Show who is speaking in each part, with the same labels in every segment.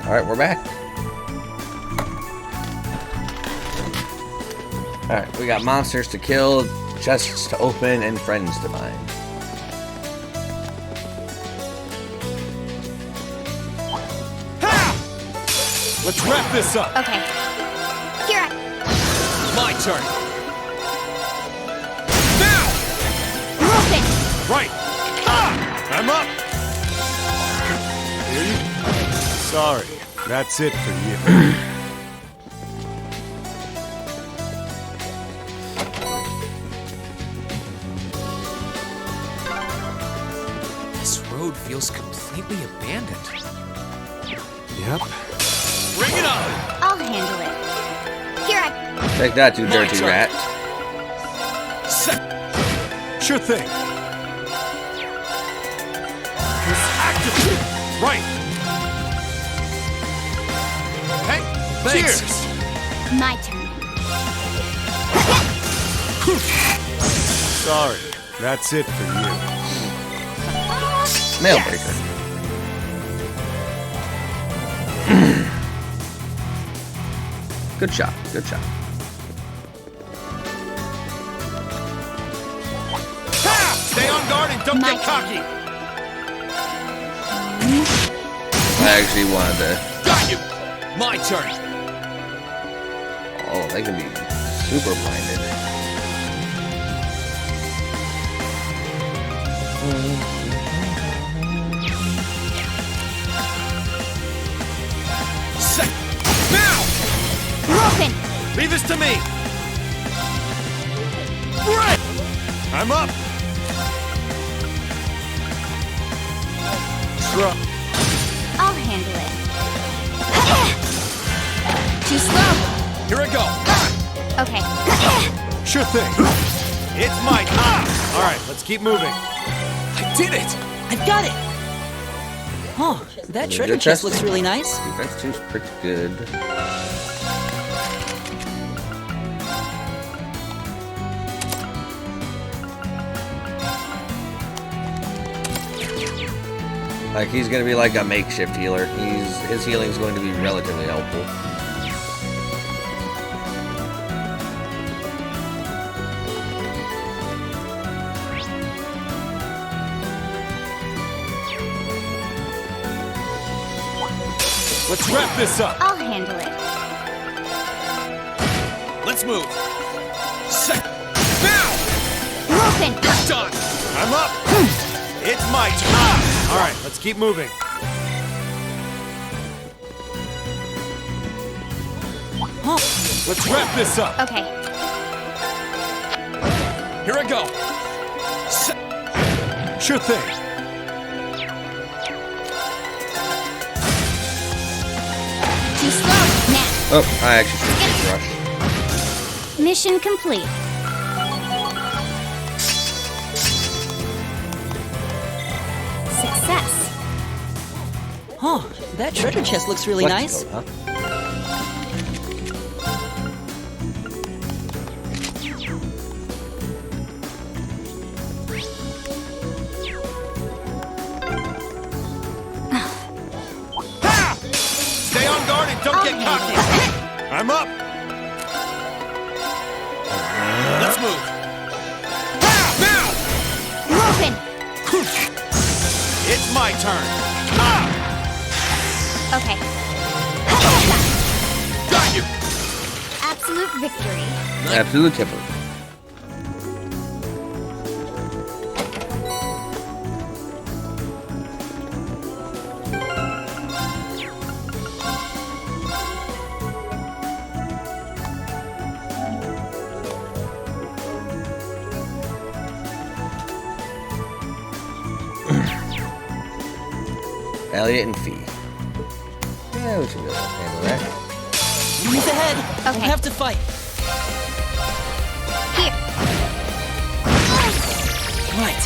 Speaker 1: Alright, we're back. Alright, we got monsters to kill, chests to open, and friends to find.
Speaker 2: Ha! Let's wrap this up.
Speaker 3: Okay. Here
Speaker 2: My turn. Now!
Speaker 3: Open!
Speaker 2: Right. Ah! I'm up. Sorry, that's it for you.
Speaker 4: This road feels completely abandoned.
Speaker 2: Yep.
Speaker 4: Bring it on!
Speaker 3: I'll handle it. Here
Speaker 1: Take that, you
Speaker 4: My
Speaker 1: dirty
Speaker 4: turn.
Speaker 1: rat.
Speaker 2: Sure thing. Activate. Right. Hey,
Speaker 4: Thanks.
Speaker 2: cheers.
Speaker 3: My turn.
Speaker 2: Sorry, that's it for you.
Speaker 1: Mailbreaker. Good shot, good shot.
Speaker 2: Ha! Stay on guard and don't
Speaker 3: My
Speaker 2: get cocky.
Speaker 1: I actually wanted to...
Speaker 4: Got you! My turn!
Speaker 1: Oh, they can be super blinded.
Speaker 2: Set. Now!
Speaker 3: Open!
Speaker 2: Leave this to me. Right. I'm up. Truck.
Speaker 3: I'll handle it. Too slow.
Speaker 2: Here I go.
Speaker 3: Okay.
Speaker 2: Sure thing. It's my All right, let's keep moving.
Speaker 4: I did it!
Speaker 5: I've got it! Oh, that treasure
Speaker 1: Good
Speaker 5: chest
Speaker 1: chest.
Speaker 5: looks really nice.
Speaker 1: Defense 2's pretty good. Like, he's gonna be like a makeshift healer. His healing's going to be relatively helpful.
Speaker 2: Let's wrap this up.
Speaker 3: I'll handle it.
Speaker 4: Let's move!
Speaker 2: Set. Now!
Speaker 3: Open!
Speaker 4: Done!
Speaker 2: I'm up. It's my turn. All right, let's keep moving.
Speaker 5: Oh,
Speaker 2: Let's wrap this up.
Speaker 3: Okay.
Speaker 4: Here I go!
Speaker 2: Sure thing.
Speaker 3: Too slow. Now.
Speaker 1: Oh, I actually should rush.
Speaker 3: Mission complete. Success.
Speaker 5: oh, that treasure chest looks really nice.
Speaker 1: Huh?
Speaker 2: Ha! Stay on guard and don't
Speaker 3: I'll
Speaker 2: get
Speaker 3: handle
Speaker 2: cocky.
Speaker 3: it.
Speaker 2: I'm up.
Speaker 4: Let's move!
Speaker 2: Ha! Now!
Speaker 3: Open!
Speaker 2: It's my turn. Ah!
Speaker 3: Okay.
Speaker 4: Got you!
Speaker 3: Absolute victory.
Speaker 1: Absolute tipper. Elliot and Fee. Yeah, we should be able to handle that.
Speaker 5: Enemies ahead.
Speaker 3: Okay.
Speaker 5: We'll have to fight.
Speaker 3: Here.
Speaker 5: Right.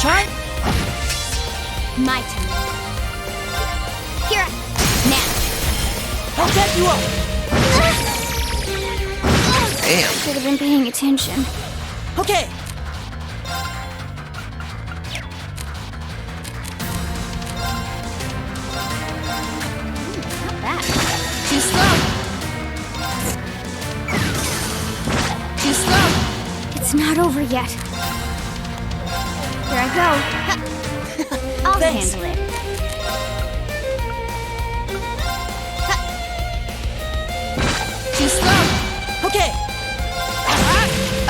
Speaker 5: Try.
Speaker 3: My turn. Here. Now.
Speaker 5: I'll get you up.
Speaker 1: Damn.
Speaker 3: Should have been paying attention.
Speaker 5: Okay.
Speaker 3: It's not over yet. Here I go. I'll
Speaker 5: Thanks.
Speaker 3: handle it. Too slow.
Speaker 5: Okay.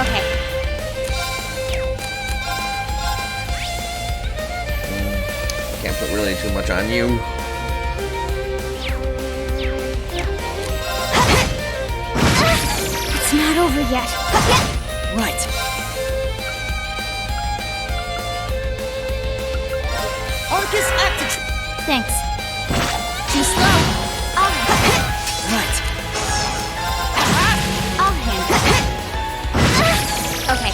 Speaker 3: Okay.
Speaker 1: Can't put really too much on you.
Speaker 3: It's not over yet.
Speaker 5: Right. Arcus active.
Speaker 3: Thanks. Too slow.
Speaker 5: Right.
Speaker 3: I'll handle it. Okay.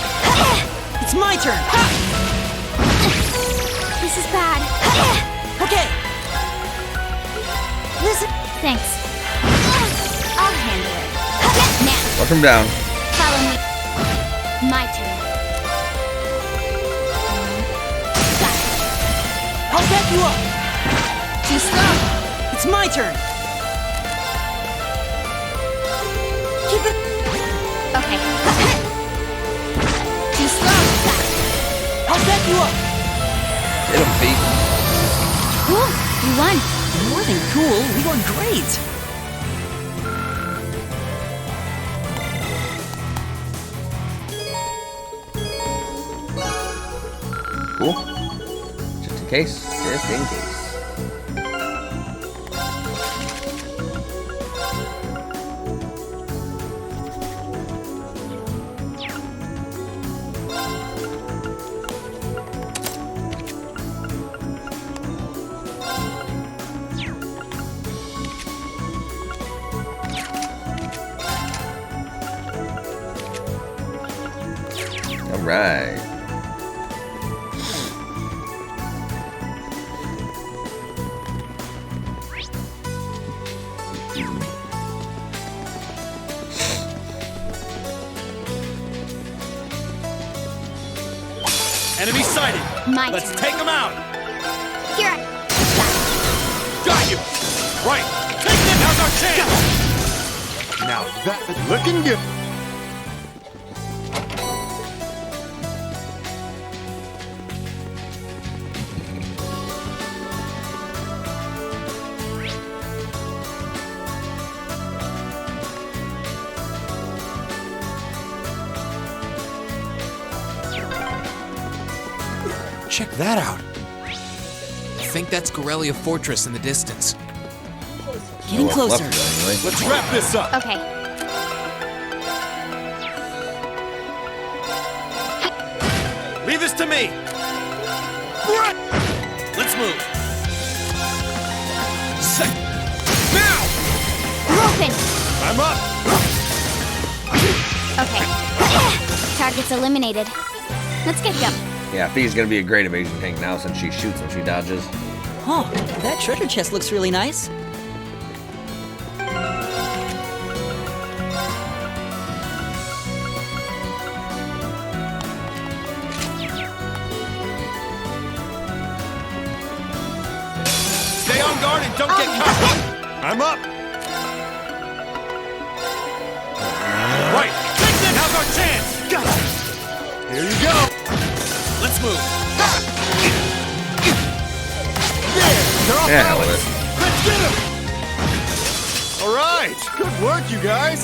Speaker 5: It's my turn.
Speaker 3: This is bad.
Speaker 5: Okay. Listen.
Speaker 3: Thanks. I'll handle it. Now,
Speaker 1: Watch him down.
Speaker 3: follow me. My turn. Got it.
Speaker 5: I'll back you up.
Speaker 3: Too slow.
Speaker 5: It's my turn. Keep it.
Speaker 3: Okay. Too slow. Got it.
Speaker 5: I'll back you up.
Speaker 1: Hit him, Pete.
Speaker 3: Cool. You won.
Speaker 5: More than cool. We were great.
Speaker 1: Cool. Just in case. Just in case. All right.
Speaker 2: Enemy sighted.
Speaker 3: My
Speaker 2: Let's
Speaker 3: turn.
Speaker 2: take them out.
Speaker 3: Here I
Speaker 2: Got you. Right. Take them. Now's our chance. Now that's looking good. Check that out.
Speaker 4: I think that's Corellia Fortress in the distance.
Speaker 5: Getting
Speaker 1: Well,
Speaker 5: closer.
Speaker 1: left anyway.
Speaker 2: Let's wrap this up.
Speaker 3: Okay.
Speaker 2: Leave this to me. Let's move. Set. Now.
Speaker 3: Open.
Speaker 2: I'm up.
Speaker 3: Okay. Target's eliminated. Let's get going.
Speaker 1: Yeah, Fee's gonna be a great evasion tank now since she shoots and she dodges.
Speaker 5: Huh, that treasure chest looks really nice.
Speaker 2: Stay on guard and don't get caught. I'm up. Right. Take them. Now's our chance. Got it. Here you go. Let's move. There. They're off
Speaker 1: Yeah, hell with
Speaker 2: balance.
Speaker 1: it.
Speaker 2: Let's get them. All right. Good work, you guys.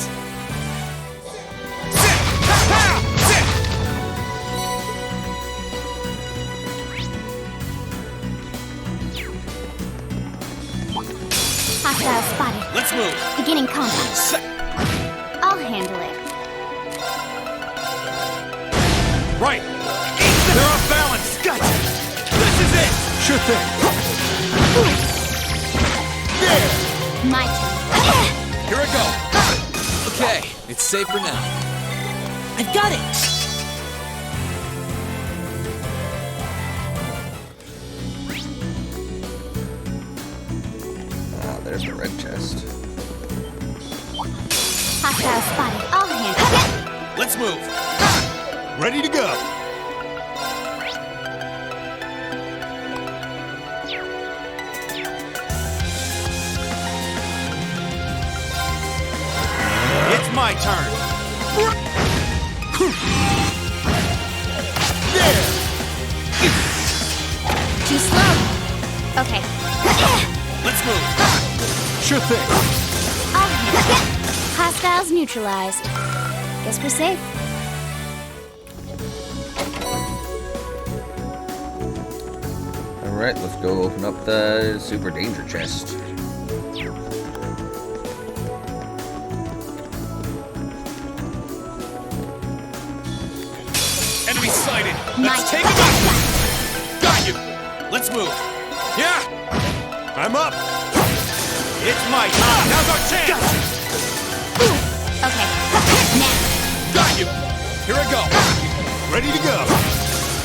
Speaker 2: Sit. Ha-ha. Sit.
Speaker 3: Hostile spotted.
Speaker 2: Let's move.
Speaker 3: Beginning combat.
Speaker 2: Sit.
Speaker 3: I'll handle it.
Speaker 2: Right. They're off balance. Gotcha. This is it. Sure thing. There.
Speaker 3: My turn.
Speaker 4: Here I go. Okay, it's safe for now.
Speaker 5: I've got it.
Speaker 1: Ah, there's the red chest.
Speaker 3: Hostile spotted. I'll handle it.
Speaker 2: Let's move. Ready to go. It's my turn.
Speaker 3: Okay.
Speaker 2: Let's move. Sure thing.
Speaker 3: I'll handle it. Hostiles neutralized. Guess we're safe.
Speaker 1: Alright, let's go open up the super danger chest.
Speaker 2: Enemy sighted.
Speaker 3: My
Speaker 2: Let's take him out. Got you. Let's move. Yeah. I'm up. It's my time. Now's our chance.
Speaker 3: Okay. Now.
Speaker 2: Got you. Here I go. Ready to go.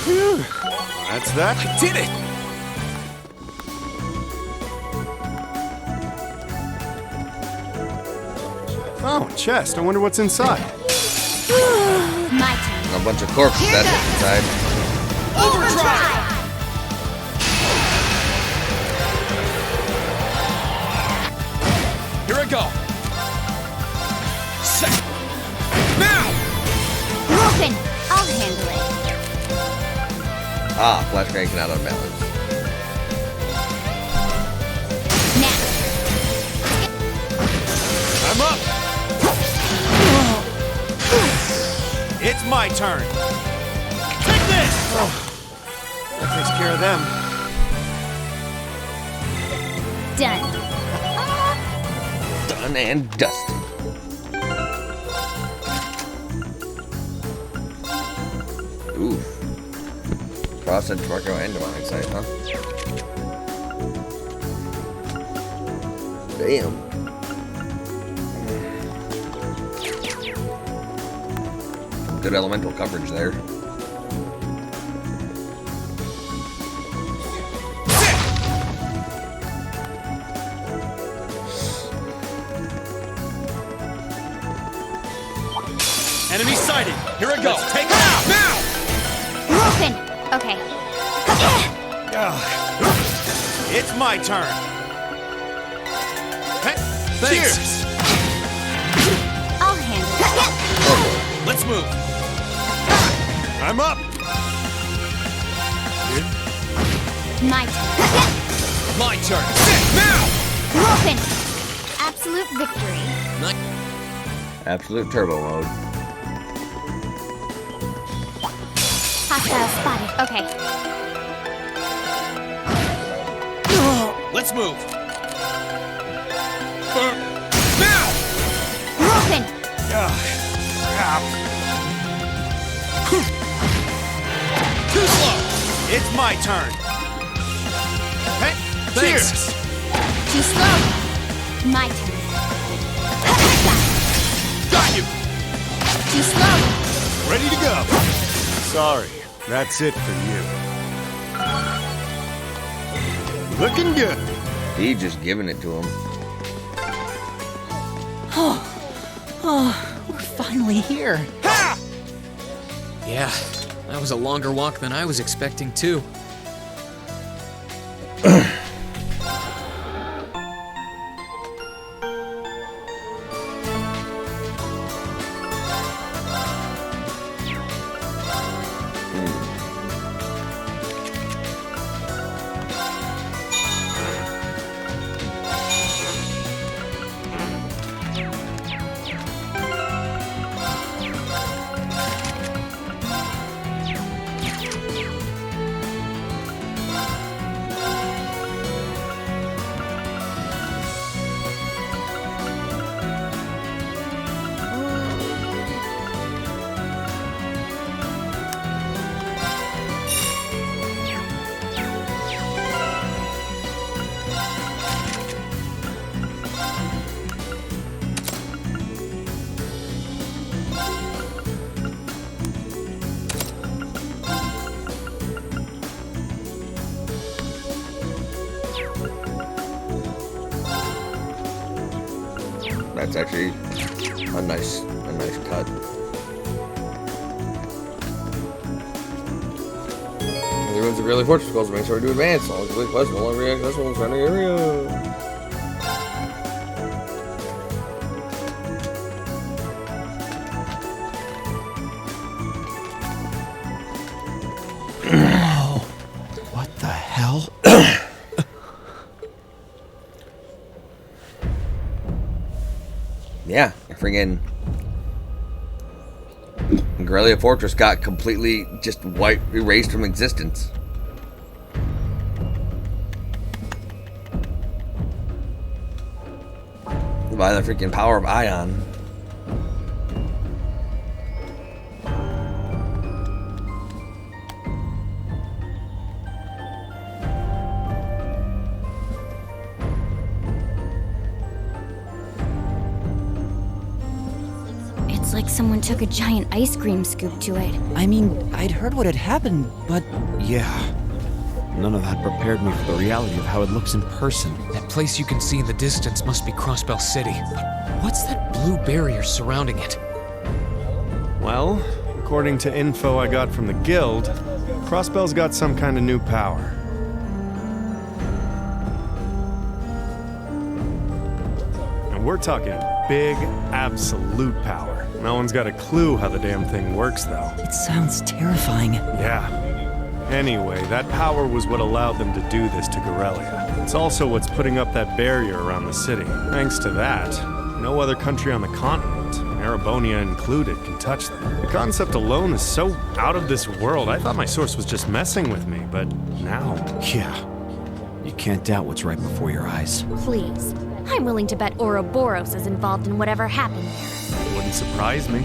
Speaker 2: Phew. That's that.
Speaker 4: I did it!
Speaker 2: Oh, chest. I wonder what's inside.
Speaker 3: My turn.
Speaker 1: A bunch of corpses that's inside.
Speaker 3: Overdrive!
Speaker 2: Here I go. Set. Now.
Speaker 3: Broken! I'll handle it.
Speaker 1: Ah, flash grenade can out of balance.
Speaker 3: Now.
Speaker 2: I'm up. It's my turn. Take this. Oh, that takes care of them.
Speaker 3: Done.
Speaker 1: Done and dusted. Oof. Frosted Marco and Demonic Sight, huh? Damn. Good elemental coverage there.
Speaker 2: Enemy sighted. Here I go. Take it out now.
Speaker 3: Broken! Okay.
Speaker 2: It's my turn. Hey,
Speaker 4: Thanks.
Speaker 2: cheers.
Speaker 3: I'll handle it.
Speaker 2: Let's move. I'm up.
Speaker 3: My turn.
Speaker 2: My turn. Sit now.
Speaker 3: Broken! Absolute victory.
Speaker 1: Absolute turbo mode.
Speaker 3: Hostile spotted. Okay.
Speaker 2: Let's move. Now.
Speaker 3: Broken!
Speaker 2: Too slow. It's my turn. Hey,
Speaker 4: Thanks.
Speaker 2: cheers.
Speaker 3: Too slow. My turn.
Speaker 2: Got you.
Speaker 3: Too slow.
Speaker 2: Ready to go. Sorry, that's it for you. Looking good.
Speaker 1: He just giving it to him.
Speaker 5: We're finally here.
Speaker 2: Ha!
Speaker 4: Yeah, that was a longer walk than I was expecting, too.
Speaker 1: That's actually a nice cut. Everyone's a really fortress goals to make sure we do advance. All complete quests no longer accessible in the surrounding area.
Speaker 2: What the hell?
Speaker 1: Friggin' Corellia Fortress got completely just erased from existence. By the freaking power of Ion.
Speaker 3: It's like someone took a giant ice cream scoop to it.
Speaker 5: I mean, I'd heard what had happened, but
Speaker 6: Yeah. None of that prepared me for the reality of how it looks in person.
Speaker 4: That place you can see in the distance must be Crossbell City. But what's that blue barrier surrounding it?
Speaker 7: Well, according to info I got from the guild, Crossbell's got some kind of new power. And we're talking big, absolute power. No one's got a clue how the damn thing works, though.
Speaker 5: it sounds terrifying.
Speaker 7: Yeah. Anyway, that power was what allowed them to do this to Corellia. It's also what's putting up that barrier around the city. Thanks to that, no other country on the continent, Erebonia included, can touch them. The concept alone is so out of this world. I thought my source was just messing with me, but now...
Speaker 6: Yeah. You can't doubt what's right before your eyes.
Speaker 3: Please. I'm willing to bet Ouroboros is involved in whatever happened there.
Speaker 7: It wouldn't surprise me.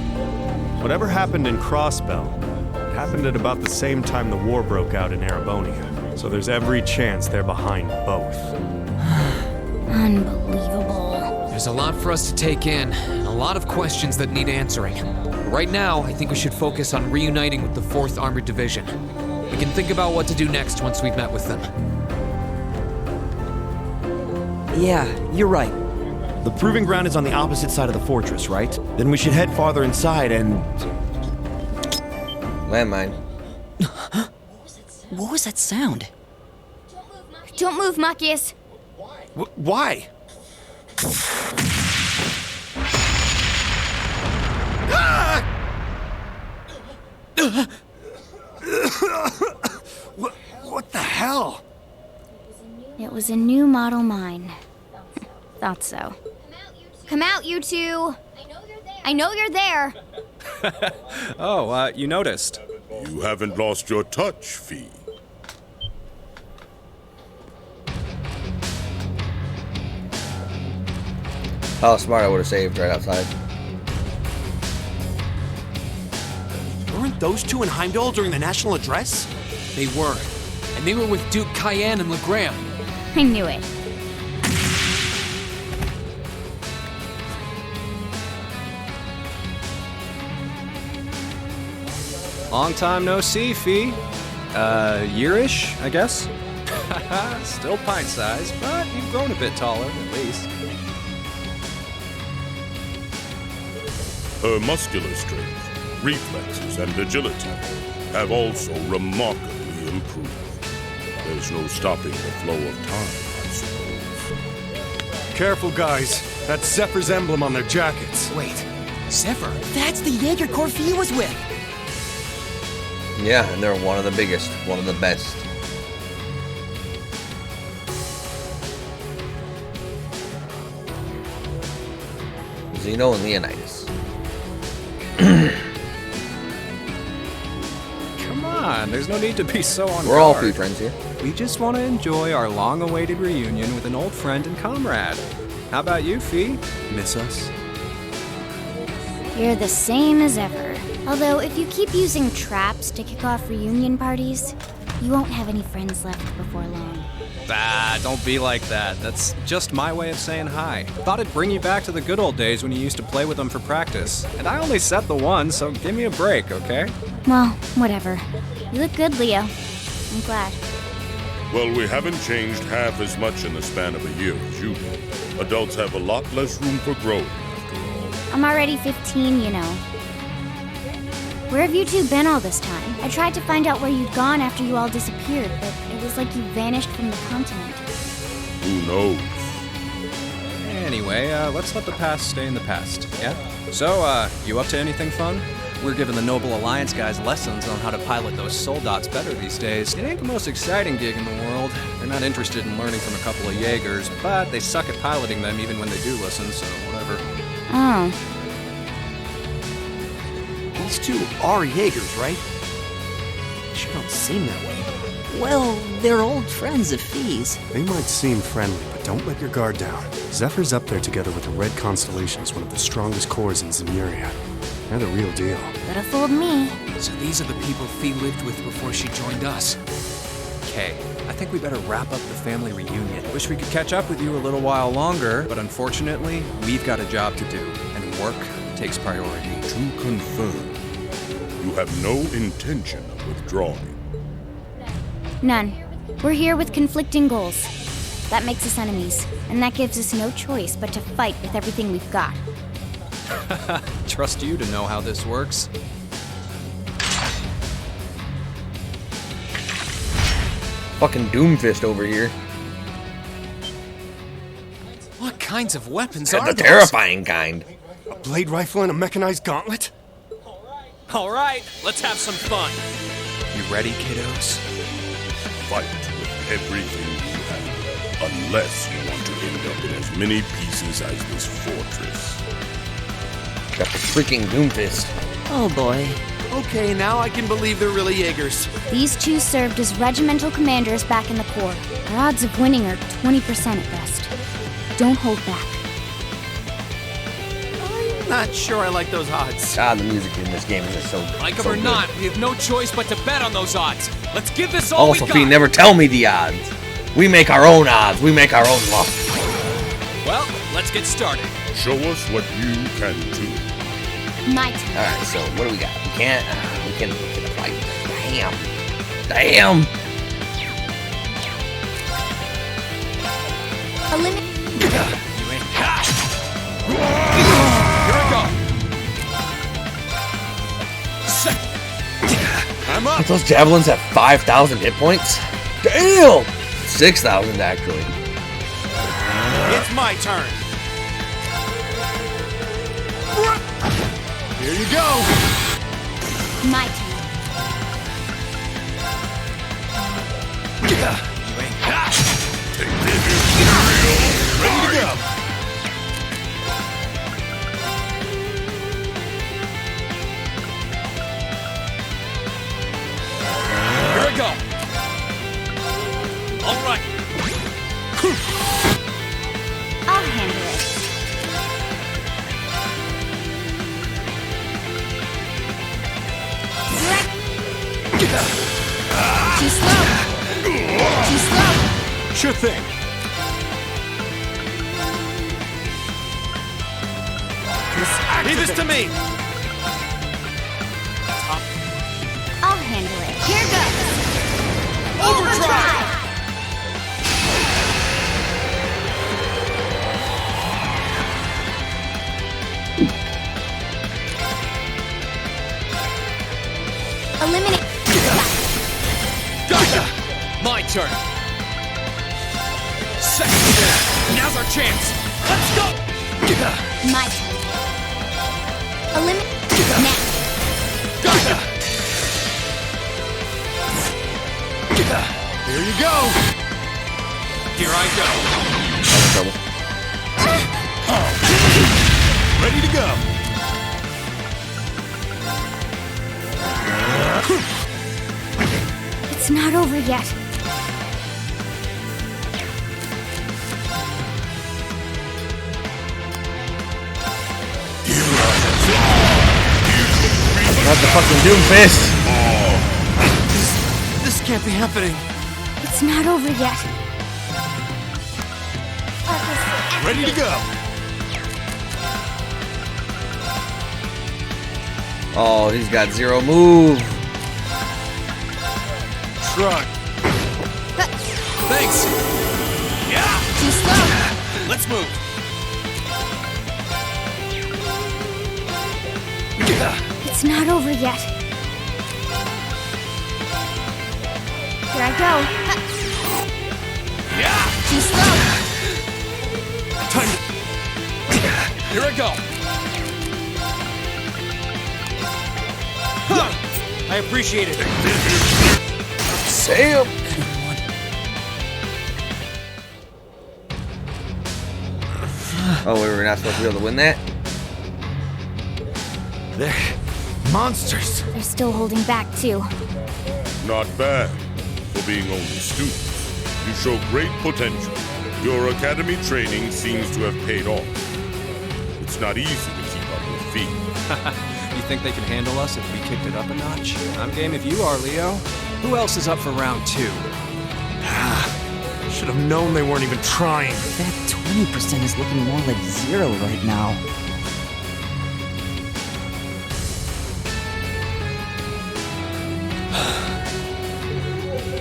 Speaker 7: Whatever happened in Crossbell, it happened at about the same time the war broke out in Erebonia. So there's every chance they're behind both.
Speaker 3: Unbelievable.
Speaker 4: There's a lot for us to take in, and a lot of questions that need answering. Right now, I think we should focus on reuniting with the 4th Armored Division. We can think about what to do next once we've met with them.
Speaker 5: Yeah, you're right.
Speaker 6: The proving ground is on the opposite side of the fortress, right? Then we should head farther inside and...
Speaker 1: Landmine.
Speaker 5: What was that sound?
Speaker 3: Don't move, Machias.
Speaker 6: Why?
Speaker 7: What the hell?
Speaker 3: It was a new model mine. Thought so. Come out, you two! I know you're there!
Speaker 8: Oh, you noticed.
Speaker 2: You haven't lost your touch, Fee.
Speaker 1: How smart I would have saved right outside.
Speaker 6: Weren't those two in Heimdall during the national address?
Speaker 4: They were. And they were with Duke Cayenne and Legrand.
Speaker 3: I knew it.
Speaker 8: Long time no see, Fee. Yearish, I guess? Still pint-sized, but you've grown a bit taller, at least.
Speaker 2: Her muscular strength, reflexes, and agility have also remarkably improved. There's no stopping the flow of time, I suppose.
Speaker 7: Careful, guys. That's Zephyr's emblem on their jackets.
Speaker 4: Wait, Zephyr?
Speaker 5: That's the Jaeger Corfie was with.
Speaker 1: Yeah, and they're one of the biggest, one of the best. Xeno and Leonidas.
Speaker 8: Come on, there's no need to be so on
Speaker 1: We're all
Speaker 8: guard.
Speaker 1: free friends here.
Speaker 8: We just want to enjoy our long-awaited reunion with an old friend and comrade. How about you, Fee? Miss us?
Speaker 3: You're the same as ever. Although, if you keep using traps to kick off reunion parties, you won't have any friends left before long.
Speaker 8: Ah, don't be like that. That's just my way of saying hi. Thought it'd bring you back to the good old days when you used to play with them for practice. And I only set the one, so give me a break, okay?
Speaker 3: Well, whatever. You look good, Leo. I'm glad.
Speaker 2: Well, we haven't changed half as much in the span of a year as you did. Adults have a lot less room for growth, after all.
Speaker 3: I'm already 15, you know. Where have you two been all this time? I tried to find out where you'd gone after you all disappeared, but it was like you vanished from the continent.
Speaker 2: Who knows?
Speaker 8: Anyway, let's let the past stay in the past, yeah? So, you up to anything fun? We're giving the Noble Alliance guys lessons on how to pilot those soldats better these days. It ain't the most exciting gig in the world. They're not interested in learning from a couple of Jaegers, but they suck at piloting them even when they do listen, so whatever.
Speaker 3: Oh,
Speaker 6: These two are Jaegers, right? They sure don't seem that way.
Speaker 5: Well, they're old friends of Fee's.
Speaker 7: They might seem friendly, but don't let your guard down. Zephyr's up there together with the Red Constellation as one of the strongest corps in Zemuria. They're the real deal.
Speaker 3: Could have fooled me.
Speaker 4: So these are the people Fee lived with before she joined us.
Speaker 8: Okay, I think we better wrap up the family reunion. Wish we could catch up with you a little while longer, but unfortunately, we've got a job to do, and work takes priority.
Speaker 2: To confirm, you have no intention of withdrawing.
Speaker 3: None. We're here with conflicting goals. That makes us enemies, and that gives us no choice but to fight with everything we've got.
Speaker 8: Trust you to know how this works.
Speaker 1: Fucking Doomfist over here.
Speaker 4: What kinds of weapons
Speaker 1: The
Speaker 4: are those?
Speaker 1: terrifying kind.
Speaker 7: A blade rifle and a mechanized gauntlet?
Speaker 4: All right, let's have some fun.
Speaker 8: You ready, kiddos?
Speaker 2: Fight with everything you have, unless you want to end up in as many pieces as this fortress.
Speaker 1: Got the freaking Doomfist.
Speaker 5: Oh boy.
Speaker 6: Okay, now I can believe they're really Jaegers.
Speaker 3: These two served as regimental commanders back in the Corps. Our odds of winning are 20% at best. Don't hold back.
Speaker 6: I'm not sure I like those odds.
Speaker 1: God, the music in this game is just so
Speaker 4: Like them
Speaker 1: so
Speaker 4: or
Speaker 1: good.
Speaker 4: not, we have no choice but to bet on those odds. Let's give this all we
Speaker 1: Also,
Speaker 4: got.
Speaker 1: Fee, never tell me the odds. We make our own odds. We make our own luck.
Speaker 4: Well, let's get started.
Speaker 2: Show us what you can do.
Speaker 3: My turn.
Speaker 1: Alright, so what do we got? We can fight. Damn. Damn.
Speaker 4: Here we go.
Speaker 7: I'm up!
Speaker 1: Those javelins have 5,000 hit points? Damn! 6,000 actually.
Speaker 6: It's my turn. Here you go.
Speaker 3: My turn.
Speaker 7: Ready to go.
Speaker 4: Here we go. All right.
Speaker 3: I'll handle it. Too slow. Too slow.
Speaker 7: Sure thing.
Speaker 6: Leave this to me.
Speaker 3: I'll handle it. Here goes. Overdrive! Eliminate.
Speaker 4: Gotcha. My turn. Second. Now's our chance. Let's go.
Speaker 3: My turn. Eliminate. Now.
Speaker 4: Gotcha.
Speaker 7: Here you go.
Speaker 4: Here I go.
Speaker 7: Ready to go.
Speaker 3: It's not over yet.
Speaker 1: Not the fucking Doomfist.
Speaker 6: This can't be happening.
Speaker 3: It's not over yet.
Speaker 7: Ready to go.
Speaker 1: Oh, he's got zero move.
Speaker 7: Shrug.
Speaker 4: Thanks. Yeah.
Speaker 3: Too slow.
Speaker 4: Let's move.
Speaker 3: It's not over yet. Here I go.
Speaker 4: Yeah.
Speaker 3: Too slow.
Speaker 4: Here I go.
Speaker 6: I appreciate it.
Speaker 1: Sam. Oh, we were not supposed to be able to win that?
Speaker 6: Monsters!
Speaker 3: They're still holding back, too.
Speaker 2: Not bad. For being only students, you show great potential. Your academy training seems to have paid off. It's not easy to keep up with feet.
Speaker 8: You think they can handle us if we kicked it up a notch? I'm game if you are, Leo. Who else is up for round 2?
Speaker 6: Should have known they weren't even trying.
Speaker 5: That 20% is looking more like 0 right now.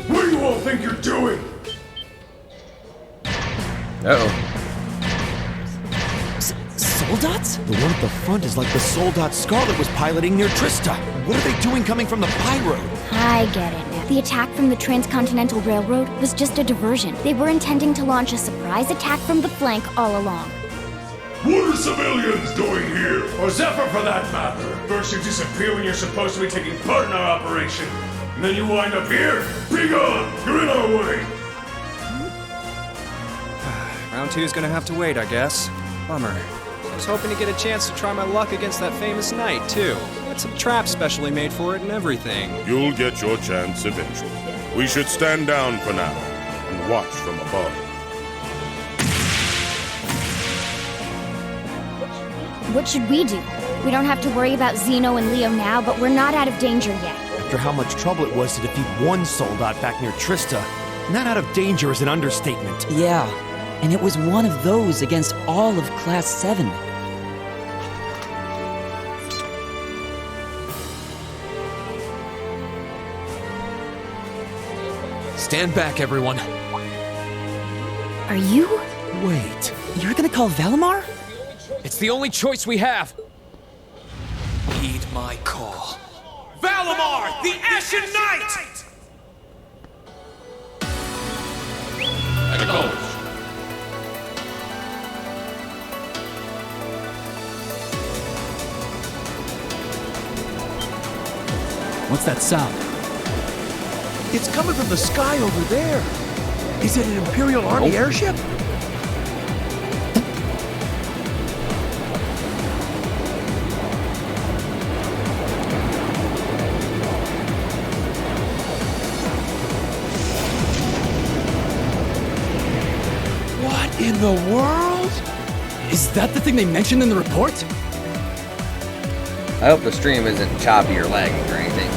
Speaker 2: What do you all think you're doing?
Speaker 1: Uh-oh.
Speaker 5: Soldats?
Speaker 6: The one at the front is like the Soldat Scarlet was piloting near Trista. What are they doing coming from the Pyro?
Speaker 3: I get it now. The attack from the Transcontinental Railroad was just a diversion. They were intending to launch a surprise attack from the flank all along.
Speaker 2: What are civilians doing here?
Speaker 9: Or Zephyr for that matter. First you disappear when you're supposed to be taking part in our operation. And then you wind up here? Be gone! You're in our way!
Speaker 8: Round 2 is gonna have to wait, I guess. Bummer. I was hoping to get a chance to try my luck against that famous knight, too. Got some traps specially made for it and everything.
Speaker 2: You'll get your chance eventually. We should stand down for now and watch from above.
Speaker 3: What should we do? We don't have to worry about Zeno and Leo now, but we're not out of danger yet.
Speaker 6: After how much trouble it was to defeat one Soldat back near Trista, not out of danger is an understatement.
Speaker 5: Yeah, and it was one of those against all of Class 7.
Speaker 4: Stand back, everyone.
Speaker 3: Are you?
Speaker 6: Wait.
Speaker 5: You're gonna call Valimar?
Speaker 4: It's the only choice we have. Heed my call. Valimar, the Ashen Knight!
Speaker 9: Acknowledged.
Speaker 5: What's that sound?
Speaker 6: It's coming from the sky over there. Is it an Imperial Army airship? What in the world?
Speaker 5: Is that the thing they mentioned in the report?
Speaker 1: I hope the stream isn't choppy or lagging or anything.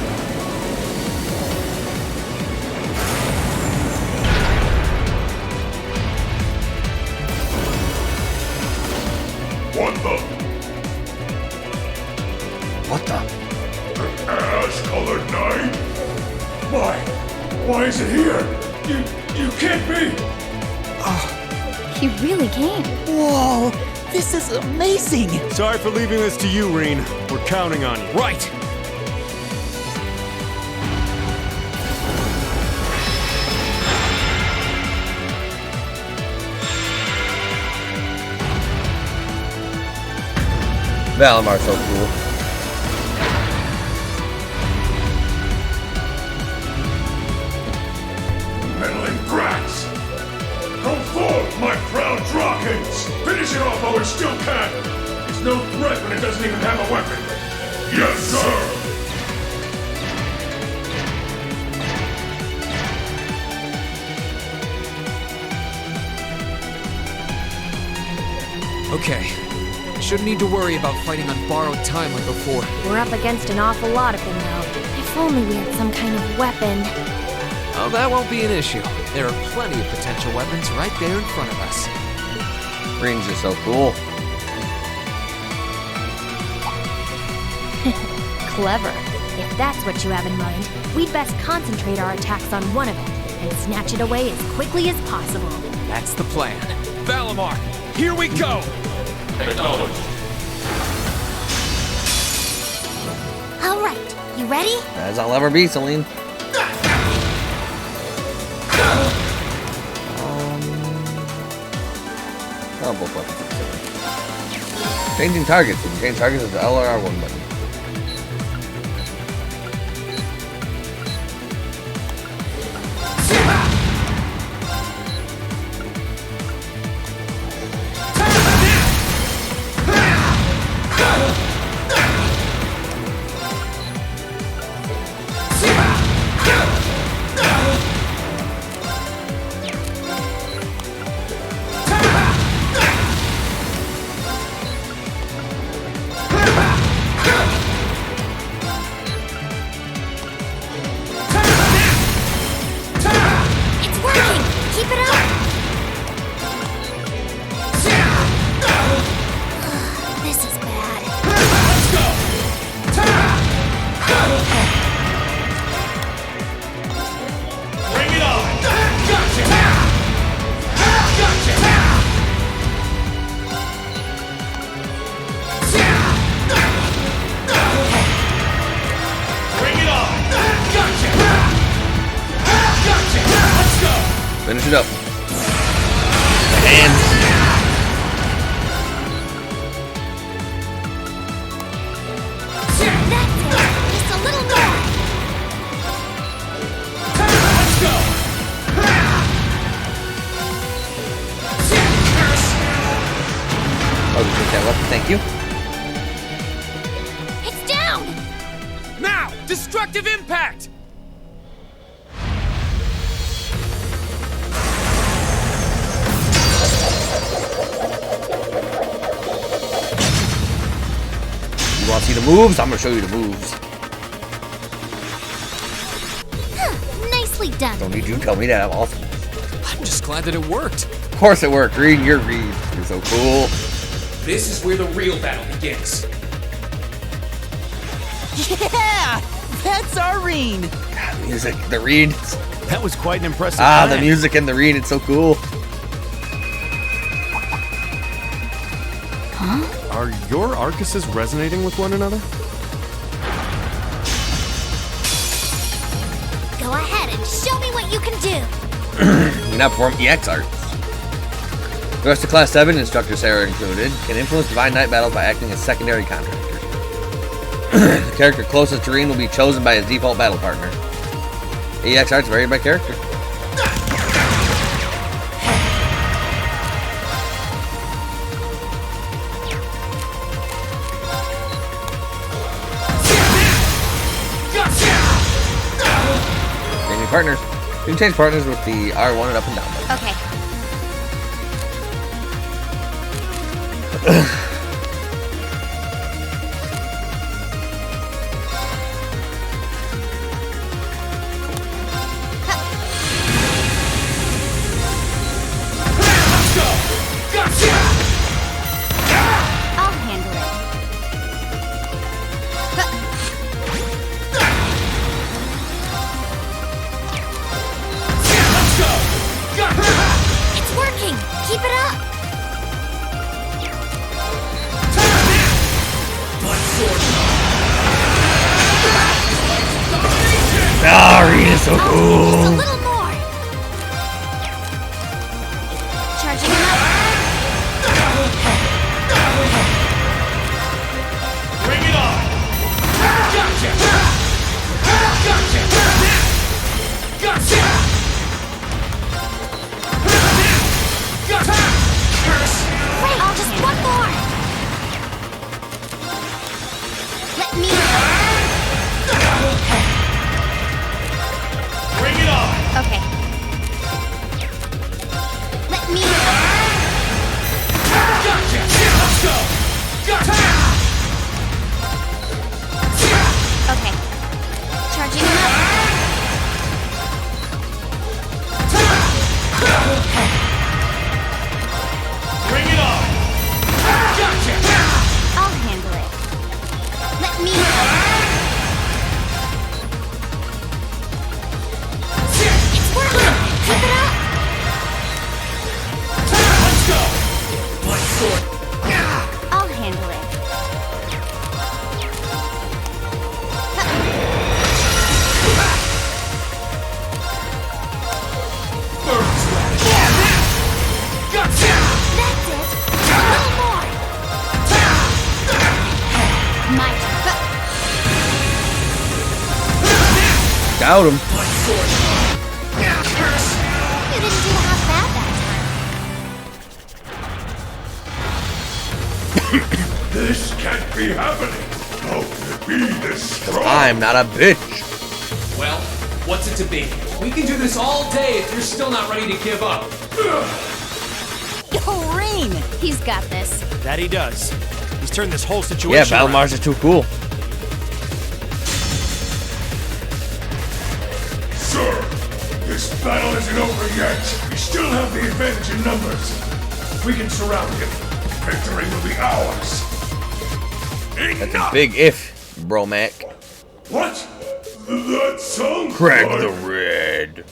Speaker 2: What the?
Speaker 1: What the?
Speaker 2: Ash-colored knight?
Speaker 9: Why is it here? You can't be!
Speaker 3: He really came.
Speaker 5: Whoa, this is amazing!
Speaker 7: Sorry for leaving this to you, Reen. We're counting on you.
Speaker 4: Right!
Speaker 1: Valimar's so cool.
Speaker 9: Meddling brats! Come forth, my proud Drawkins! Finish it off while we still can! It's no threat when it doesn't even have a weapon! Yes, sir!
Speaker 4: Okay. Shouldn't need to worry about fighting on borrowed time like before.
Speaker 3: We're up against an awful lot of them, though. If only we had some kind of weapon.
Speaker 4: Oh, that won't be an issue. There are plenty of potential weapons right there in front of us.
Speaker 1: Rings is so cool.
Speaker 3: Clever. If that's what you have in mind, we'd best concentrate our attacks on one of them and snatch it away as quickly as possible.
Speaker 4: That's the plan. Valimar, here we go!
Speaker 9: Acknowledged.
Speaker 3: All right, you ready?
Speaker 1: As I'll ever be, Celine. Oh, both buttons. Changing targets. You can change targets with the L or R1 button. Finish it up. Hands.
Speaker 3: That's it. Just a little more.
Speaker 4: Let's go!
Speaker 1: Oh, you take that weapon. Thank you.
Speaker 3: It's down.
Speaker 4: Now! Destructive impact!
Speaker 1: You want to see the moves? I'm gonna show you the moves.
Speaker 3: Nicely done.
Speaker 1: Don't need you to tell me that. I'm awesome.
Speaker 4: I'm just glad that it worked.
Speaker 1: Of course it worked. Reed, you're Reed. You're so cool.
Speaker 4: This is where the real battle begins.
Speaker 5: Yeah! That's our Reen!
Speaker 1: God, music, the Reed.
Speaker 6: That was quite an impressive
Speaker 1: The
Speaker 6: plan.
Speaker 1: music and the Reed. It's so cool.
Speaker 7: Are your Arcuses resonating with one another?
Speaker 3: Go ahead and show me what you can do.
Speaker 1: You now perform EX arts. The rest of Class 7, Instructor Sarah included, can influence Divine Knight battles by acting as secondary contractors. The character closest to Reed will be chosen by his default battle partner. EX arts vary by character. Changing partners. You can change partners with the R1 and up and down button.
Speaker 3: Okay. I'll handle it. It's working. Keep it up.
Speaker 1: Ah, Reed is so
Speaker 3: Just a
Speaker 1: cool.
Speaker 3: little more. Charging him up.
Speaker 9: Bring it on!
Speaker 4: Gotcha! Gotcha! Gotcha! Gotcha!
Speaker 3: Wait, just one more. Let me.
Speaker 9: Bring it on!
Speaker 3: Okay. Let me.
Speaker 4: Gotcha! Let's go! Gotcha!
Speaker 3: Okay. Charging him up.
Speaker 9: Bring it on!
Speaker 4: Gotcha!
Speaker 3: I'll handle it. Let me. It's working. Keep it up.
Speaker 4: Let's go! My sword!
Speaker 3: I'll handle it.
Speaker 4: Gotcha!
Speaker 3: That's it. A little more. My turn.
Speaker 1: Doubt him.
Speaker 4: My sword!
Speaker 3: You didn't do half bad that time.
Speaker 9: This can't be happening! How can it be this strong?
Speaker 1: I'm not a bitch.
Speaker 4: Well, what's it to be? We can do this all day if you're still not ready to give up.
Speaker 5: Yo, Reen!
Speaker 3: He's got this.
Speaker 6: That he does. He's turned this whole situation
Speaker 1: Yeah, Battle
Speaker 6: around.
Speaker 1: Mars is too cool.
Speaker 9: Sir, this battle isn't over yet. We still have the advantage in numbers. If we can surround him, victory will be ours.
Speaker 1: That's a big if, bro Mac.
Speaker 9: What? That sounds
Speaker 1: Crack
Speaker 9: like...
Speaker 1: the red.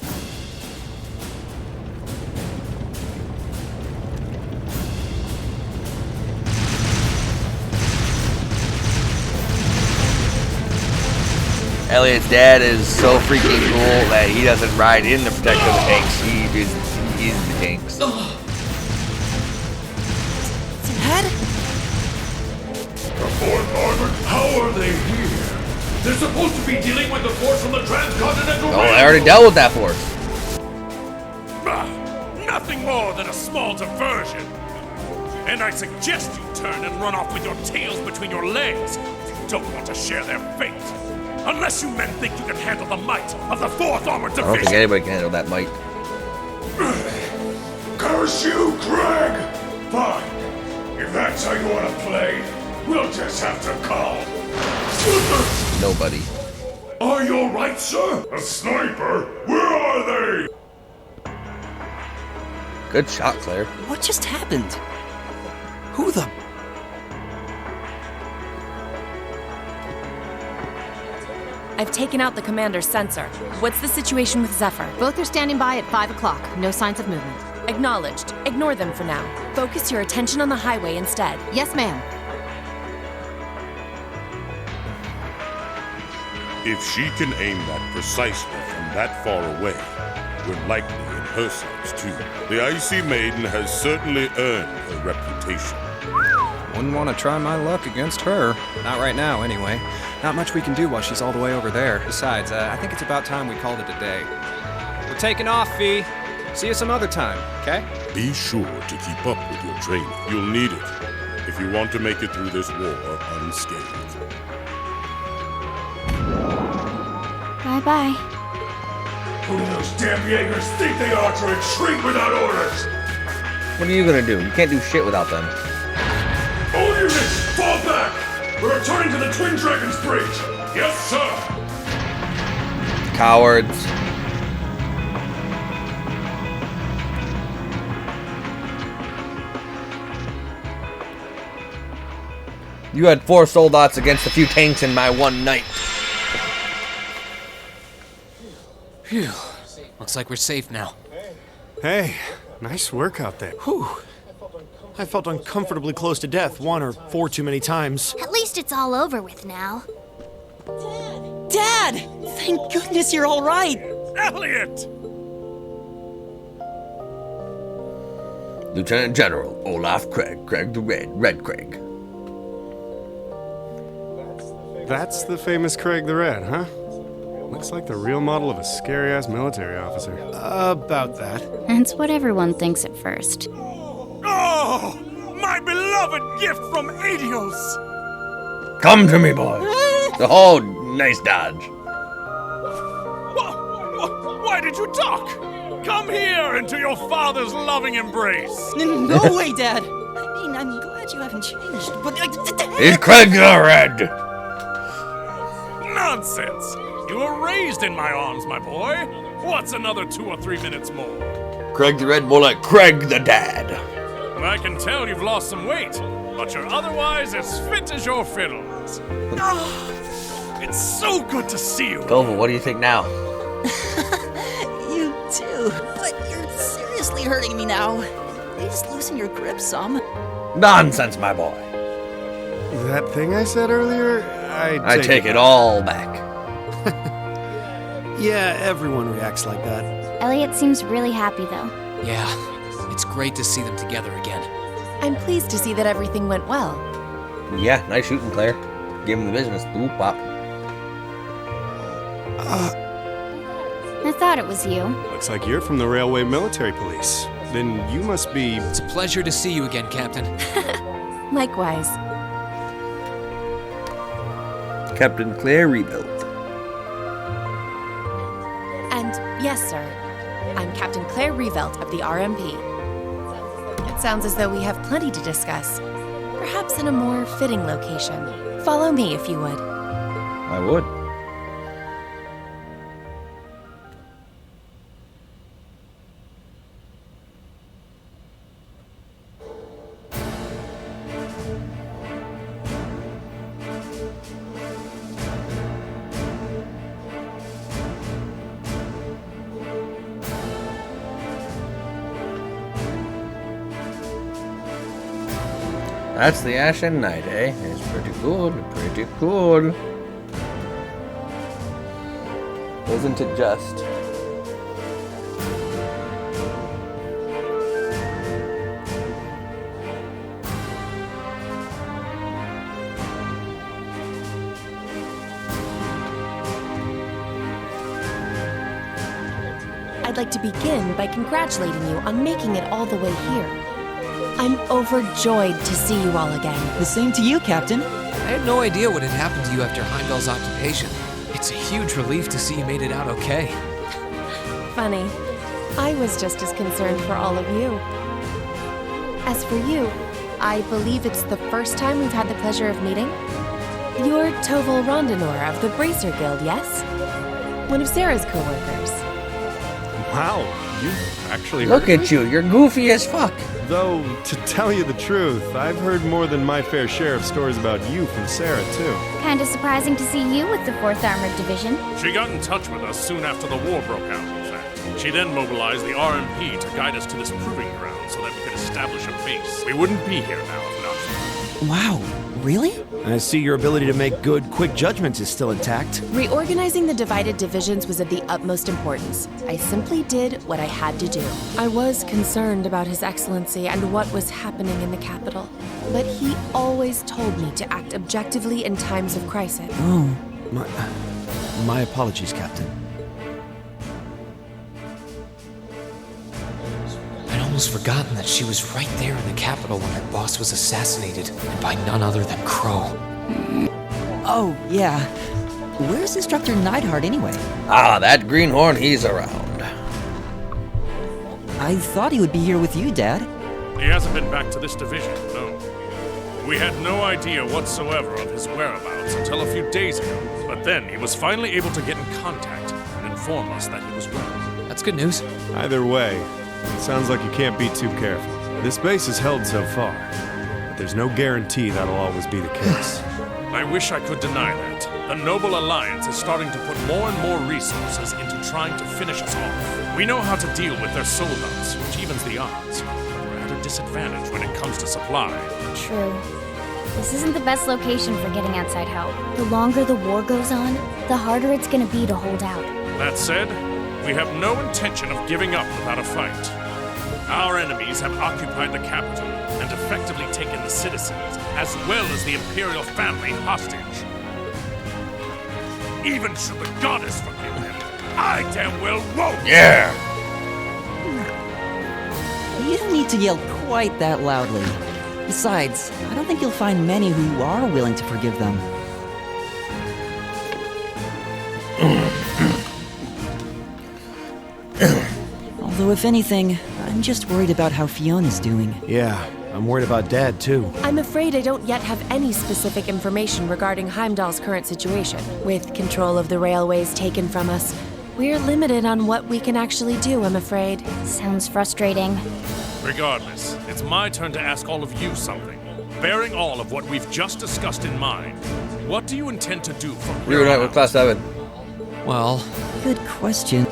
Speaker 1: Elliot's dad is so freaking cool that he doesn't ride in the Protector of the Tanks. He He's the tanks.
Speaker 5: Dad?
Speaker 9: The Fourth Armored? How are they here? They're supposed to be dealing with the force from the Transcontinental
Speaker 1: Oh, I
Speaker 9: Railroad.
Speaker 1: already dealt with that force.
Speaker 2: Nothing more than a small diversion. And I suggest you turn and run off with your tails between your legs if you don't want to share their fate. Unless you men think you can handle the might of the 4th Armored
Speaker 1: I don't think
Speaker 2: Division.
Speaker 1: anybody can handle that might.
Speaker 9: Curse you, Craig! Fine. If that's how you want to play, we'll just have to call.
Speaker 1: Nobody.
Speaker 9: Are you alright, sir? A sniper? Where are they?
Speaker 1: Good shot, Claire.
Speaker 5: What just happened? Who the...
Speaker 10: I've taken out the commander's sensor. What's the situation with Zephyr?
Speaker 11: Both are standing by at 5 o'clock. No signs of movement.
Speaker 10: Acknowledged. Ignore them for now. Focus your attention on the highway instead.
Speaker 11: Yes, ma'am.
Speaker 2: If she can aim that precisely from that far away, we're likely in her sights too. The Icy Maiden has certainly earned her reputation.
Speaker 8: Wouldn't want to try my luck against her. Not right now, anyway. Not much we can do while she's all the way over there. Besides, I think it's about time we called it a day. We're taking off, Fee. See you some other time, okay?
Speaker 2: Be sure to keep up with your training. You'll need it if you want to make it through this war unscathed.
Speaker 3: Bye-bye.
Speaker 9: Who do those damn Jaegers think they are to retreat without orders?
Speaker 1: What are you gonna do? You can't do shit without them.
Speaker 9: All units, fall back! We're returning to the Twin Dragons Bridge! Yes, sir!
Speaker 1: Cowards. You had 4 soldats against a few tanks in my one night.
Speaker 4: Phew. Looks like we're safe now.
Speaker 7: Hey, nice work out there.
Speaker 6: Whew. I felt uncomfortably close to death 1 or 4 too many times.
Speaker 3: At least it's all over with now.
Speaker 5: Dad! Thank goodness you're all right.
Speaker 2: Elliot!
Speaker 1: Lieutenant General Olaf Craig, Craig the Red Craig.
Speaker 7: That's the famous Craig the Red, huh? Looks like the real model of a scary-ass military officer.
Speaker 6: About that.
Speaker 3: It's what everyone thinks at first.
Speaker 2: Oh! My beloved gift from Adios!
Speaker 1: Come to me, boy. Oh, nice dodge.
Speaker 2: Why did you talk? Come here into your father's loving embrace.
Speaker 5: No way, Dad. I mean, I'm glad you haven't changed, but...
Speaker 1: It's Craig the Red.
Speaker 2: Nonsense! You were raised in my arms, my boy. What's another 2 or 3 minutes more?
Speaker 1: Craig the Red, more like Craig the Dad.
Speaker 2: I can tell you've lost some weight, but you're otherwise as fit as your fiddles. It's so good to see you.
Speaker 1: Tova, what do you think now?
Speaker 5: You too. But you're seriously hurting me now. Please loosen your grip some.
Speaker 1: Nonsense, my boy.
Speaker 7: That thing I said earlier,
Speaker 1: I take it all back.
Speaker 6: Yeah, everyone reacts like that.
Speaker 3: Elliot seems really happy, though.
Speaker 4: Yeah, it's great to see them together again.
Speaker 10: I'm pleased to see that everything went well.
Speaker 1: Yeah, nice shooting, Claire. Give him the business. Whoop wop.
Speaker 3: I thought it was you.
Speaker 7: Looks like you're from the Railway Military Police. Then you must be...
Speaker 4: It's a pleasure to see you again, Captain.
Speaker 10: Likewise.
Speaker 1: Captain Claire Rebuild.
Speaker 10: And yes, sir, I'm Captain Claire Revelt of the RMP. It sounds as though we have plenty to discuss. Perhaps in a more fitting location. Follow me if you would.
Speaker 1: I would. That's the Ashen Knight, eh? It's pretty cool, pretty cool. Isn't it just?
Speaker 10: I'd like to begin by congratulating you on making it all the way here. I'm overjoyed to see you all again.
Speaker 5: The same to you, Captain.
Speaker 4: I had no idea what had happened to you after Heimdall's occupation. It's a huge relief to see you made it out okay.
Speaker 10: Funny. I was just as concerned for all of you. As for you, I believe it's the first time we've had the pleasure of meeting. You're Toval Rondinor of the Bracer Guild, yes? One of Sarah's co-workers.
Speaker 7: Wow, you actually heard
Speaker 1: Look
Speaker 7: of
Speaker 1: at
Speaker 7: me?
Speaker 1: you, you're goofy as fuck.
Speaker 7: Though, to tell you the truth, I've heard more than my fair share of stories about you from Sarah, too.
Speaker 3: Kinda surprising to see you with the 4th Armored Division.
Speaker 9: She got in touch with us soon after the war broke out, in fact. She then mobilized the RMP to guide us to this proving ground so that we could establish a base. We wouldn't be here now if not for her.
Speaker 5: Wow, really?
Speaker 6: I see your ability to make good, quick judgments is still intact.
Speaker 10: Reorganizing the divided divisions was of the utmost importance. I simply did what I had to do. I was concerned about His Excellency and what was happening in the capital, but he always told me to act objectively in times of crisis.
Speaker 6: Oh, my apologies, Captain.
Speaker 4: I'd almost forgotten that she was right there in the capital when her boss was assassinated, and by none other than Crow.
Speaker 5: Oh, yeah. Where's Instructor Neidhart anyway?
Speaker 1: Ah, that greenhorn, he's around.
Speaker 5: I thought he would be here with you, Dad.
Speaker 9: He hasn't been back to this division, no. We had no idea whatsoever of his whereabouts until a few days ago, but then he was finally able to get in contact and inform us that he was well.
Speaker 4: That's good news.
Speaker 7: Either way, it sounds like you can't be too careful. This base is held so far, but there's no guarantee that'll always be the case.
Speaker 9: I wish I could deny that. The Noble Alliance is starting to put more and more resources into trying to finish us off. We know how to deal with their soldats, which evens the odds, but we're at a disadvantage when it comes to supply.
Speaker 3: True. This isn't the best location for getting outside help. The longer the war goes on, the harder it's gonna be to hold out.
Speaker 9: That said, we have no intention of giving up without a fight. Our enemies have occupied the capital and effectively taken the citizens, as well as the Imperial family, hostage. Even should the goddess forgive them, I damn well won't!
Speaker 1: Yeah!
Speaker 5: You don't need to yell quite that loudly. Besides, I don't think you'll find many who are willing to forgive them. Although, if anything, I'm just worried about how Fiona's doing.
Speaker 6: Yeah, I'm worried about Dad, too.
Speaker 10: I'm afraid I don't yet have any specific information regarding Heimdall's current situation. With control of the railways taken from us, we're limited on what we can actually do, I'm afraid.
Speaker 3: Sounds frustrating.
Speaker 9: Regardless, it's my turn to ask all of you something. Bearing all of what we've just discussed in mind, what do you intend to do from here
Speaker 1: Reunite
Speaker 9: on
Speaker 1: with
Speaker 9: out?
Speaker 1: Class 7.
Speaker 4: Well,
Speaker 5: Good question.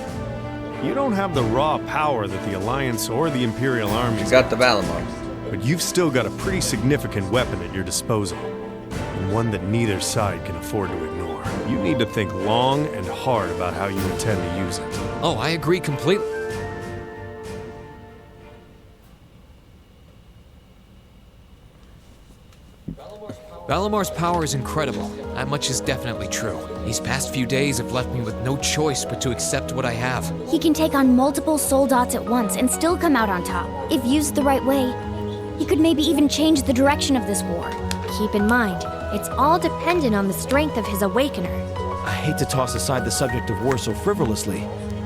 Speaker 7: You don't have the raw power that the Alliance or the Imperial Army
Speaker 1: She's got the Valamar.
Speaker 7: but you've still got a pretty significant weapon at your disposal, and one that neither side can afford to ignore. You need to think long and hard about how you intend to use it.
Speaker 4: oh, I agree completely. Valamar's power is incredible. That much is definitely true. These past few days have left me with no choice but to accept what I have.
Speaker 3: He can take on multiple soldats at once and still come out on top. If used the right way, he could maybe even change the direction of this war. Keep in mind, it's all dependent on the strength of his Awakener.
Speaker 6: I hate to toss aside the subject of war so frivolously,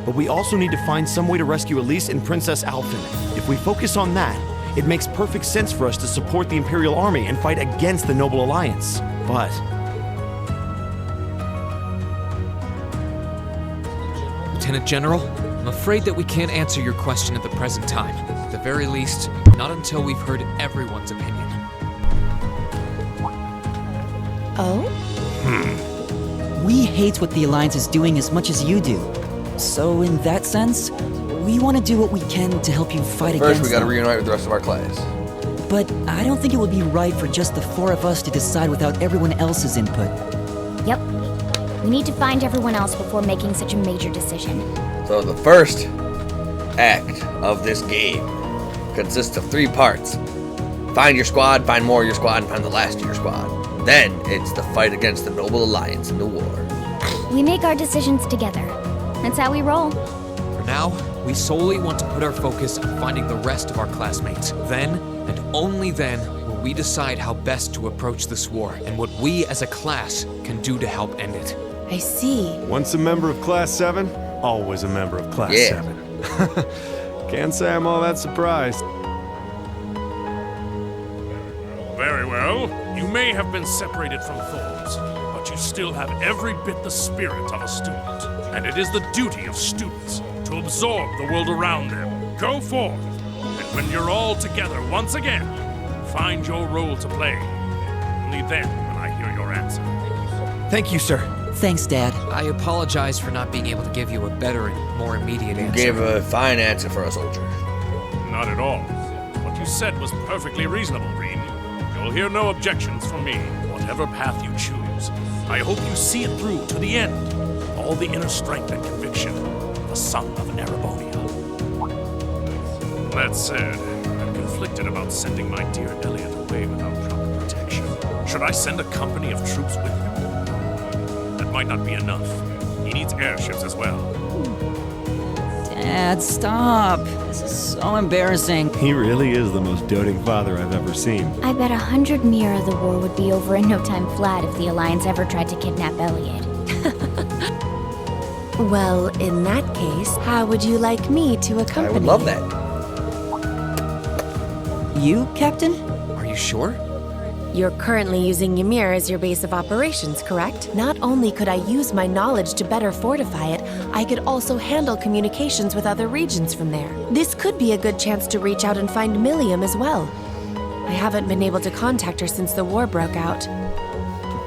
Speaker 6: but we also need to find some way to rescue Elise and Princess Alphen. If we focus on that, it makes perfect sense for us to support the Imperial Army and fight against the Noble Alliance. But
Speaker 4: Lieutenant General, I'm afraid that we can't answer your question at the present time. At the very least, not until we've heard everyone's opinion.
Speaker 10: Oh?
Speaker 5: We hate what the Alliance is doing as much as you do. So, in that sense, we want to do what we can to help you fight
Speaker 1: First,
Speaker 5: against
Speaker 1: we gotta
Speaker 5: them.
Speaker 1: reunite with the rest of our class.
Speaker 5: But I don't think it would be right for just the 4 of us to decide without everyone else's input.
Speaker 3: Yep. We need to find everyone else before making such a major decision.
Speaker 1: So the first act of this game consists of 3 parts. Find your squad, find more of your squad, and find the last of your squad. Then it's the fight against the Noble Alliance in the war.
Speaker 3: We make our decisions together. That's how we roll.
Speaker 4: For now, We solely want to put our focus on finding the rest of our classmates. Then, and only then, will we decide how best to approach this war and what we as a class can do to help end it.
Speaker 10: I see.
Speaker 7: Once a member of Class 7, always a member of Class 7. Can't say I'm all that surprised.
Speaker 9: Very well. You may have been separated from Thorns, but you still have every bit the spirit of a student. And it is the duty of students to absorb the world around them. Go forth, and when you're all together once again, find your role to play. Only then will I hear your answer.
Speaker 6: Thank you, sir.
Speaker 5: Thanks, Dad.
Speaker 4: I apologize for not being able to give you a better and more immediate answer.
Speaker 1: You gave a fine answer for a soldier.
Speaker 9: Not at all. What you said was perfectly reasonable, Reed. You'll hear no objections from me, whatever path you choose. I hope you see it through to the end. All the inner strength and conviction of a son of Erebonia. That said, I'm conflicted about sending my dear Elliot away without proper protection. Should I send a company of troops with him? That might not be enough. He needs airships as well.
Speaker 5: Dad, stop. This is so embarrassing.
Speaker 7: He really is the most doting father I've ever seen.
Speaker 3: I bet 100 Mira the war would be over in no time flat if the Alliance ever tried to kidnap Elliot.
Speaker 10: Well, in that case, how would you like me to accompany
Speaker 1: I would love that.
Speaker 5: You, Captain?
Speaker 4: Are you sure?
Speaker 10: You're currently using Ymir as your base of operations, correct? Not only could I use my knowledge to better fortify it, I could also handle communications with other regions from there. This could be a good chance to reach out and find Millium as well. I haven't been able to contact her since the war broke out.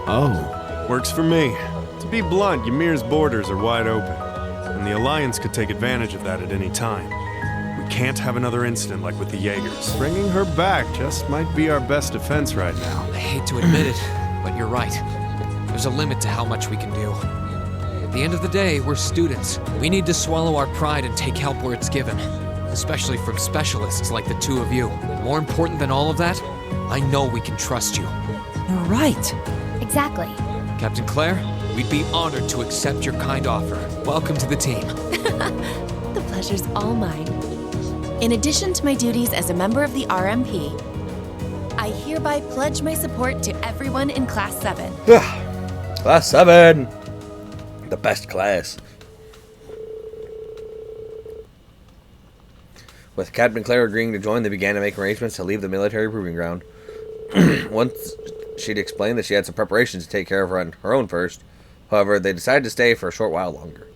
Speaker 7: Oh, works for me. To be blunt, Ymir's borders are wide open, and the Alliance could take advantage of that at any time. We can't have another incident like with the Jaegers. Bringing her back just might be our best defense right now.
Speaker 4: I hate to admit it, but you're right. There's a limit to how much we can do. At the end of the day, we're students. We need to swallow our pride and take help where it's given, especially from specialists like the two of you. More important than all of that, I know we can trust you.
Speaker 5: You're right.
Speaker 3: Exactly.
Speaker 4: Captain Claire, we'd be honored to accept your kind offer. Welcome to the team.
Speaker 10: The pleasure's all mine. In addition to my duties as a member of the RMP, I hereby pledge my support to everyone in Class 7.
Speaker 1: Class 7! The best class. With Captain Claire agreeing to join, they began to make arrangements to leave the military proving ground. Once she'd explained that she had some preparations to take care of her own first, however, they decided to stay for a short while longer.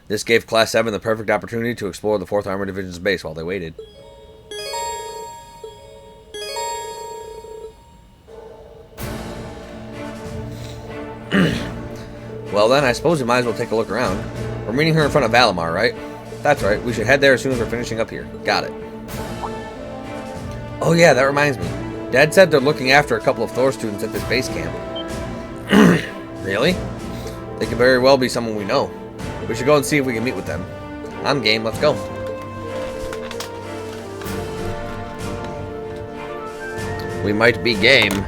Speaker 1: This gave Class 7 the perfect opportunity to explore the 4th Armored Division's base while they waited. Well then, I suppose we might as well take a look around. We're meeting her in front of Valimar, right? That's right, we should head there as soon as we're finishing up here. Got it. Oh yeah, that reminds me. Dad said they're looking after a couple of Thor students at this base camp. Really? They could very well be someone we know. We should go and see if we can meet with them. I'm game, let's go. We might be game,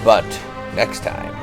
Speaker 1: but next time.